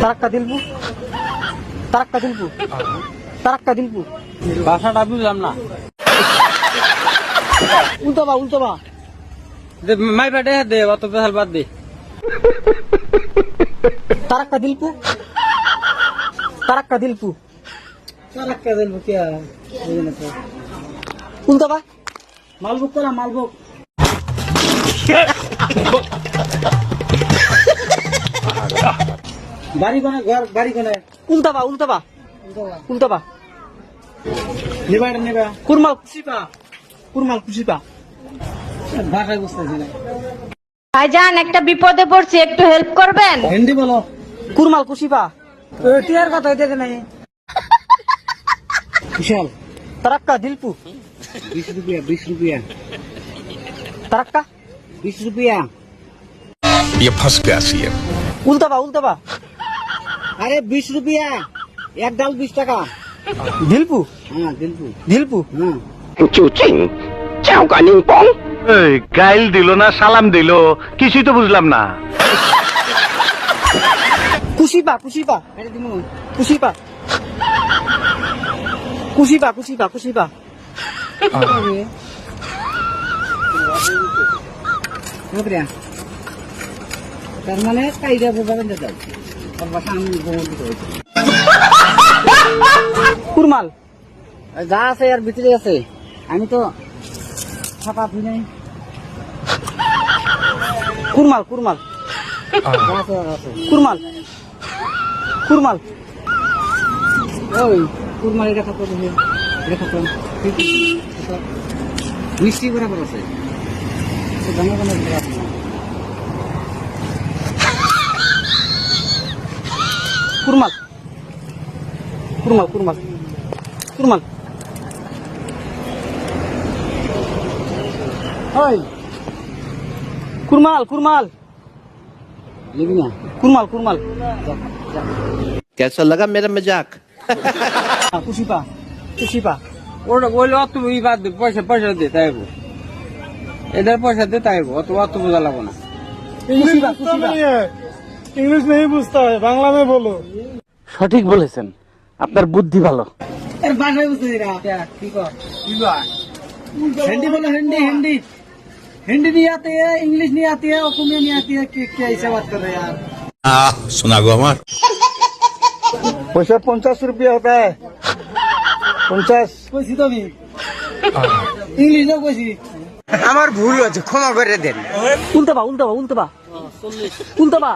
তারাক্কা দিলপু, তারাক্কা দিলপু, তারাক্কা দিলপু। ভাষাটা বুঝলাম না। উল্টো বা উল্টো বা। মাই পেটে দে, অত পেশাল বাদ দে। তারাক্কা দিলপু, তারাক্কা দিলপু। তারাক্কা দিলপু কে? উল্টো বা। মালভোগ করা, মালভোগ। বাড়ি কোনে, ঘর বাড়ি কোনে? উল্টো বা উল্টো বা, উল্টো বা। নিবা এটা নিবা। কুরমাল কুশিপা, কুরমাল কুশিপা। ভাষায় বুঝতেছি না। ভাইজান একটা বিপদে পড়ছি, একটু হেল্প করবেন? হিন্দি বলো। কুরমাল কুশিপা। টিয়ার কথা হইতে নাই। বিশাল। তারাক্কা দিলপু। 20 रुपया, 20 रुपया, তারাক্কা 20 रुपया। ये फंस गया सीएम। উল্টো বা উল্টো বা। अरे 20 रुपया, एक डाल 20 টাকা। দিলপু, हाँ दिलपू। দিলপু। हाँ এই গাইল দিল না সালাম দিল কিছুই তো বুঝলাম না। কুশিপা কুশিপা, अरे दिमु। কুশিপা, কুশিপা কুশিপা কুশিপা। रुपया। তার মানে কাইদা বুঝাবেন দাও। আর ভাষা আমি বলতে কইছি। কুরমাল। যা আছে আর ভিতরে আছে। আমি তো ছাপা ধুই নাই। কুরমাল কুরমাল, যা আছে আর আছে। কুরমাল, কুরমাল। ওই কুরমালি রেখা তো দেখি। রেখা তো ঠিক আছে। মিষ্টি বরাবর আছে। তো গানা গানা আছে। কুরমাল, কুরমাল, কুরমাল, কুরমাল। ওই কুরমাল, কুরমাল, লিবি না। কুরমাল, কুরমাল। कैसा लगा मेरा मजाक? কুশিপা, কুশিপা। ওটা বললে অত ই বাদ দে, পয়সা পয়সা দে তাইব। এদের পয়সা দে তাইব, অত অত বোঝা লাগবো না। কুশিপা, কুশিপা। इंग्लिश नहीं पूछता है, बांग्ला में बोलो। সঠিক বলেছেন, আপনার বুদ্ধি ভালো। এর ভাষায় বুঝতে না। কি কর? हिंदी बोलो, हिंदी हिंदी हिंदी नहीं आती है, इंग्लिश नहीं आती है, असमिया नहीं आती है। क्या ऐसे बात कर रहे हैं यार? सुना गो हमार पैसा 50 रुपया होता है। 50। কইছি তো আমি ইংলিশও কইছি। উল্টো বা উল্টো বা উল্টো বা, উল্টো বা।